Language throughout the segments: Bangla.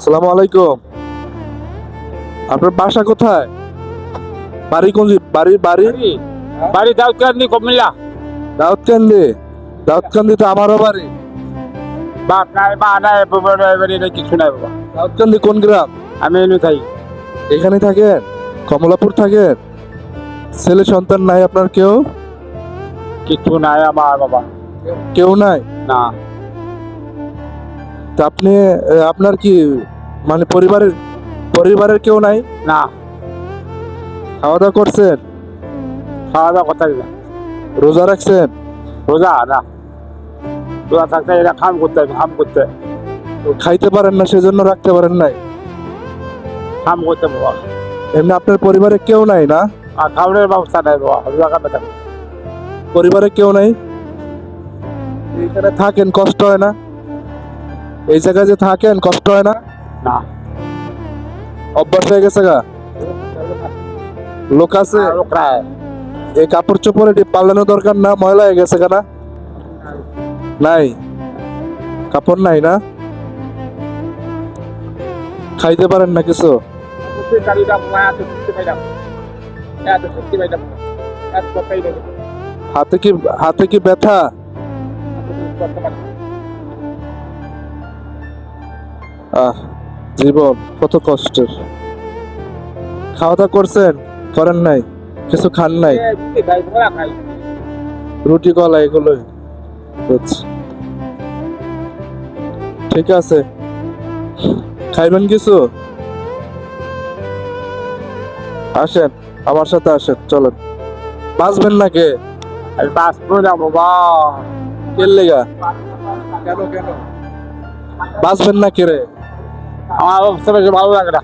সালাম আলাইকুম। আপনার বাসা কোথায়? বাড়ি কোন বাড়ি বাড়ি বাড়ি দাউদকান্দি কুমিল্লা। দাউদকান্দি। দাউদকান্দি তো আমারও বাড়ি। বাপ নাই মা নাই বাড়ি নাই কিছু নাই বাবা। দাউদকান্দি কোন গ্রাম? আমি এনে থাই। এখানে থাকেন? কমলাপুর থাকেন? ছেলে সন্তান নাই আপনার কেউ? কিছু নাই আমার বাবা। কেউ নাই? না তা আপনি আপনার কি মানে পরিবারের পরিবারের কেউ নাই? না খাওয়া দাওয়া করছেন? খাওয়া দাওয়া কথা না। রোজা রাখছেন? রোজা না, রোজা থাকতে এটা খাম করতে হবে, খাম করতে খাইতে পারেন না সেজন্য রাখতে পারেন নাই? খাম করতে বাবা। এমনি আপনার পরিবারে কেউ নাই না? আর খাওয়ানোর ব্যবস্থা নাই বাবা, রোজা খাবে থাকবে। পরিবারে কেউ নাই? এখানে থাকেন কষ্ট হয় না? এই জায়গায় যে থাকেন কষ্ট হয় না? না অভ্যাস হয়ে গেছে গা? লোক আছে? প্রায় এই কাপড় চোপড়ে পাল্লানো দরকার না? ময়লা হয়ে গেছে কেনা? নাই কাপড় নাই না? খাইতে পারেন না কিছু? হাতে কি ব্যথা? আহ জীবন কত কষ্টের। খাওয়া দাওয়া করছেন? করেন নাই? কিছু খান নাই? রুটি কলা এগুলো? ঠিক আছে, খাইবেন কিছু? আসেন আমার সাথে, আসেন চলেন। বাঁচবেন না কে? আমি বাঁচবো না বাবা। কেন লেগা? কেন কেন বাঁচবেন না কে রে? আমার অবস্থা বেশি ভালো লাগে না,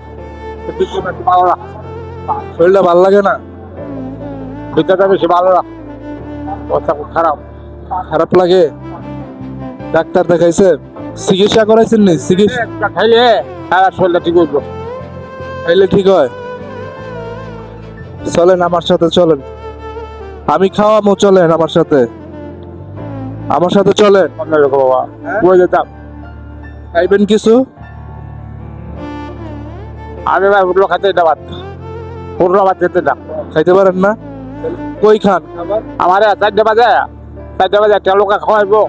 ভালো না, শরীরটা ভাল লাগে না? ভিতরটা বেশি ভালো না, অবস্থা খুব খারাপ। খারাপ লাগে? ডাক্তার দেখাইছে? চিকিৎসা করাইছেন নি? চিকিৎসা খাইলে সারা শরীরটা ঠিক হইব। খাইলে ঠিক হয়? চলেন আমার সাথে, চলেন আমি খাওয়াবো, চলেন আমার সাথে, আমার সাথে চলেন। অন্যরকম বাবা, বই যেতাম। খাইবেন কিছু? আমি ভাই উঠলো খাইতে না, ভাত উঠলো ভাত খেতে না। খাইতে পারেন না? কই খান খাবার? আমার 4টে বাজে একটা লোকা খাওয়াইবো,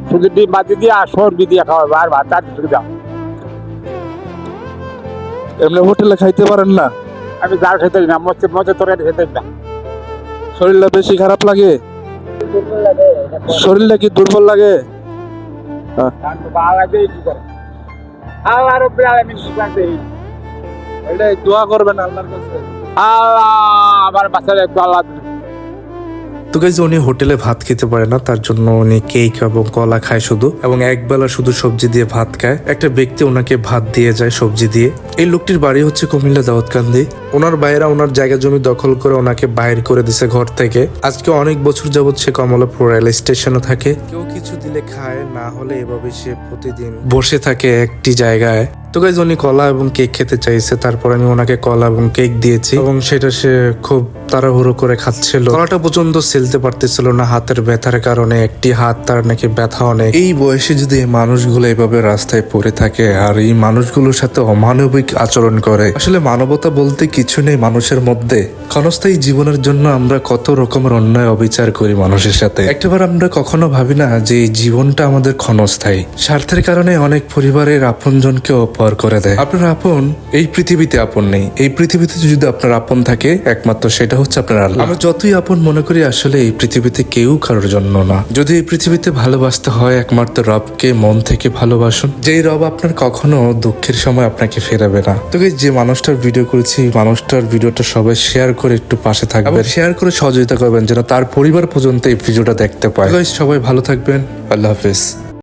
শুধু ডিম বাজি দিয়ে আর সর্বি দিয়ে খাওয়াইবো, আর ভাত আর কিছু দাও। এমনি হোটেলে খাইতে পারেন না? আমি জাল খেতে না, মধ্যে মধ্যে তরকারি খেতে না। শরীরটা বেশি খারাপ লাগে? শরীরটা কি দুর্বল লাগে? এটাই দোয়া করবেন আল্লাহর কাছে। আমার বাচ্চারা একটু আল্লাহ। তো গাইজ উনি হোটেলে ভাত খেতে পারে না, তার জন্য উনি কেক এবং কলা খায় শুধু, এবং একবেলা শুধু সবজি দিয়ে ভাত খায়। একটা ব্যক্তি ওনাকে ভাত দিয়ে যায় সবজি দিয়ে। এই লোকটির বাড়ি হচ্ছে কুমিল্লা দাউদকান্দি। ওনার বাইরা ওনার জায়গা জমি দখল করে ওনাকে বাইর করে দিছে ঘর থেকে। আজকে অনেক বছর যাবৎ সে কমলাপুর রেল স্টেশনে থাকে। কেউ কিছু দিলে খায়, না হলে এভাবে সে প্রতিদিন বসে থাকে একটি জায়গায়। তো গাইজ উনি কলা এবং কেক খেতে চাইছে, তারপর আমি ওনাকে কলা এবং কেক দিয়েছি, এবং সেটা সে খুব তাড়াহুড়ো করে খাচ্ছিল। কলাটা পর্যন্ত সেলতে পারতেছিল না হাতের ব্যথার কারণে। একটি হাত তার নাকি ব্যথা অনেক। এই বয়সে যদি এই মানুষগুলো এভাবে রাস্তায় পড়ে থাকে আর এই মানুষগুলোর সাথে অমানবিক আচরণ করে, আসলে মানবতা বলতে কিছু নেই মানুষের মধ্যে। ক্ষণস্থায়ী জীবনের জন্য আমরা কত রকমের অন্যায় অবিচার করি মানুষের সাথে। একটাবার আমরা কখনো ভাবি না যে এই জীবনটা আমাদের ক্ষণস্থায়ী। স্বার্থের কারণে অনেক পরিবারের আপনজনকেও পর করে দেয়। আপনার আপন এই পৃথিবীতে আপন নেই। এই পৃথিবীতে যদি আপনার আপন থাকে, একমাত্র সেটা হচ্ছে আপনার আল্লাহ। আমরা যতই আপন মনে করি, আসলে এই পৃথিবীতে কেউ কারোর জন্য না। যদি এই পৃথিবীতে ভালোবাসতে হয়, একমাত্র রবকে মন থেকে ভালোবাসুন। যেই রব আপনার কখনো দুঃখের সময় আপনাকে ফেরাবে না। তো যে মানুষটার ভিডিও করেছি, এই মানুষটার ভিডিওটা সবাই শেয়ার করে একটু পাশে থাকবেন, শেয়ার করে সহযোগিতা করবেন যেন তার পরিবার পর্যন্ত এই ভিডিওটা দেখতে পায়। সবাই ভালো থাকবেন, আল্লাহ হাফেজ।